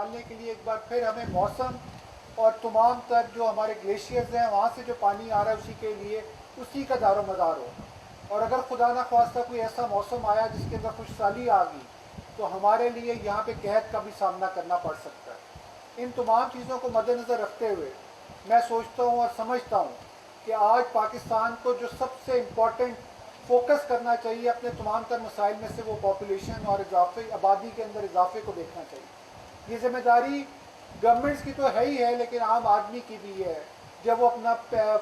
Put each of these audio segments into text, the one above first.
پالنے کے لیے ایک بار پھر ہمیں موسم اور تمام تر جو ہمارے گلیشیئرز ہیں وہاں سے جو پانی آ رہا ہے اسی کے لیے اسی کا دار و مدار ہو. اور اگر خدا نخواستہ کوئی ایسا موسم آیا جس کے اندر خوش سالی آ گئی تو ہمارے لیے یہاں پہ قحط کا بھی سامنا کرنا پڑ سکتا ہے. ان تمام چیزوں کو مد نظر رکھتے ہوئے میں سوچتا ہوں اور سمجھتا ہوں کہ آج پاکستان کو جو سب سے امپورٹنٹ فوکس کرنا چاہیے اپنے تمام تر مسائل میں سے وہ پاپولیشن اور آبادی کے اندر اضافے کو دیکھنا چاہیے. یہ ذمہ داری گورنمنٹس کی تو ہے ہی ہے لیکن عام آدمی کی بھی ہے. جب وہ اپنا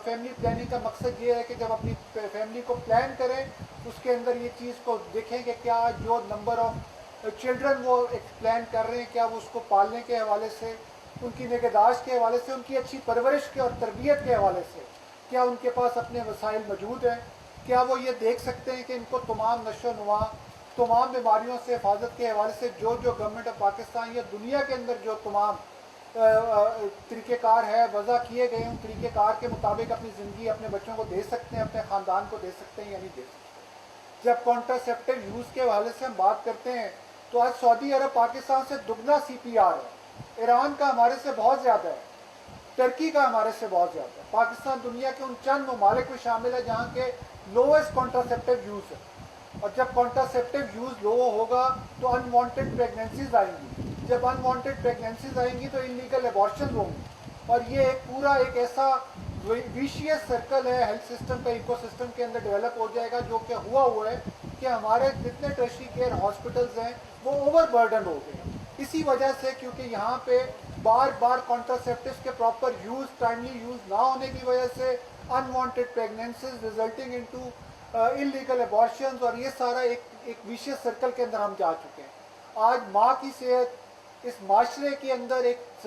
فیملی پلاننگ کا مقصد یہ ہے کہ جب اپنی فیملی کو پلان کریں اس کے اندر یہ چیز کو دیکھیں کہ کیا جو نمبر آف چلڈرن وہ ایک پلان کر رہے ہیں کیا وہ اس کو پالنے کے حوالے سے, ان کی نگہداشت کے حوالے سے, ان کی اچھی پرورش کے اور تربیت کے حوالے سے کیا ان کے پاس اپنے وسائل موجود ہیں, کیا وہ یہ دیکھ سکتے ہیں کہ ان کو تمام نشو و نما تمام بیماریوں سے حفاظت کے حوالے سے جو گورنمنٹ آف پاکستان یا دنیا کے اندر جو تمام طریقہ کار ہے وضع کیے گئے ہیں ان طریقہ کار کے مطابق اپنی زندگی اپنے بچوں کو دے سکتے ہیں, اپنے خاندان کو دے سکتے ہیں یا نہیں دے سکتے. جب کانٹراسیپٹیو یوز کے حوالے سے ہم بات کرتے ہیں تو آج سعودی عرب پاکستان سے دگنا CPR ہے, ایران کا ہمارے سے بہت زیادہ ہے, ترکی کا ہمارے سے بہت زیادہ ہے. پاکستان دنیا کے ان چند ممالک میں شامل ہے جہاں کے لویسٹ کانٹراسیپٹیو یوز ہے. اور جب کانٹراسیپٹیو یوز لو ہوگا تو انوانٹیڈ پریگننسیز آئیں گی, جب انوانٹیڈ پریگننسیز آئیں گی تو انلیگل ابارشن ہوں گی, اور یہ ایک پورا ایک ایسا ویشیس سرکل ہے ہیلتھ سسٹم کا ایکو سسٹم کے اندر ڈیولپ ہو جائے گا جو کہ ہوا ہے کہ ہمارے جتنے ٹیرشری کیئر ہاسپٹلز ہیں وہ اوور برڈن ہو گئے ہیں اسی وجہ سے, کیونکہ یہاں پہ بار بار کانٹراسیپٹیوز کے پراپر یوز ٹائملی یوز نہ ہونے کی وجہ سے انوانٹیڈ پریگننسیز ریزلٹنگ انٹو انلیگل ابارشنز, اور یہ سارا ایک ویشیس سرکل کے اندر ہم جا چکے ہیں. آج ماں کی صحت اس معاشرے کے اندر ایک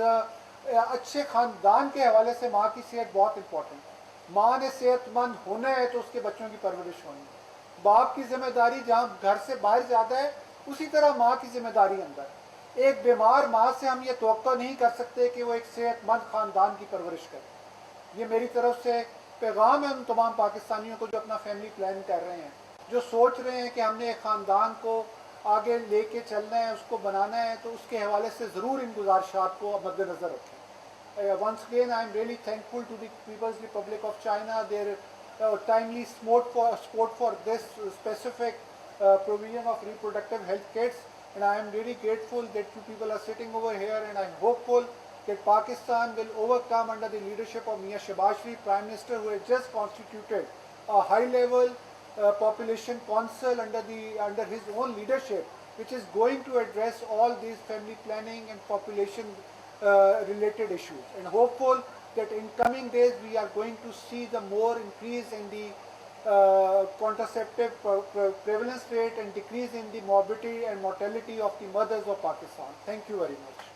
اچھے خاندان کے حوالے سے ماں کی صحت بہت امپورٹنٹ ہے. ماں نے صحت مند ہونا ہے تو اس کے بچوں کی پرورش ہونی ہے. باپ کی ذمہ داری جہاں گھر سے باہر زیادہ ہے اسی طرح ماں کی ذمہ داری اندر. ایک بیمار ماں سے ہم یہ توقع نہیں کر سکتے کہ وہ ایک صحت مند خاندان کی پرورش کرے. یہ میری طرف سے پیغام ہے ان تمام پاکستانیوں کو جو اپنا فیملی پلان کر رہے ہیں, جو سوچ رہے ہیں کہ ہم نے ایک خاندان کو آگے لے کے چلنا ہے, اس کو بنانا ہے, تو اس کے حوالے سے ضرور ان گزارشات کو مد نظر رکھیں. Once again, I am really thankful to the People's Republic of China, their timely support for this specific provision of reproductive health kits, and I am really grateful that you people are sitting over here, and I am hopeful that Pakistan will overcome under the leadership of Mia Shehbaz Sharif, Prime Minister, who has just constituted a high-level population council under his own leadership, which is going to address all these family planning and population related issues, and hopeful that in coming days we are going to see the more increase in the contraceptive prevalence rate and decrease in the morbidity and mortality of the mothers of Pakistan. Thank you very much.